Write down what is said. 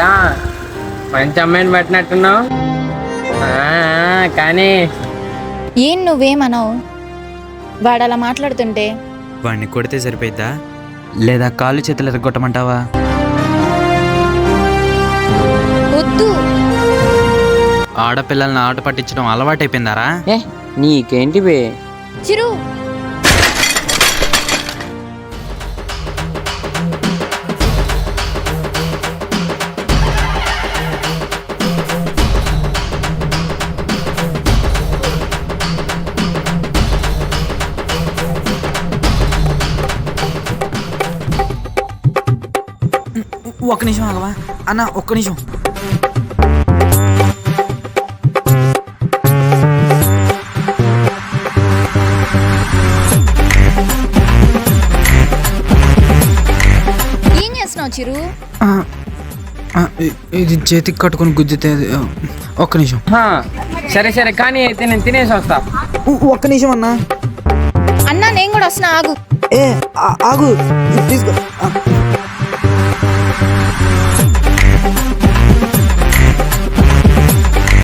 ఏరా మంచి అమ్మాయిని పట్టినట్టున్నావు. కానీ ఏం నువ్వేమన్నావు? వాడు అలా మాట్లాడుతుంటే వాడిని కొడితే సరిపోయిద్దా లేదా కాళ్ళు చేతులు ఎరగొట్టమంటావా? వద్దు. ఆడపిల్లల్ని ఆట పట్టించడం అలవాటైపోయిందారా? నీకేంటి బే? చిరు, ఒక్క నిమిషం ఆగవా అన్న, ఒక్క నిమిషం. ఏం చేస్తున్నావు చిరు? ఇది చేతికి కట్టుకొని గుద్దితే ఒక్క నిమిషం. సరే సరే కానీ అయితే నేను తినేసి వస్తా. ఒక్క నిమిషం అన్నా. అన్నా నేను కూడా వస్తున్నా, ఆగు. ఆగు తీసుకో.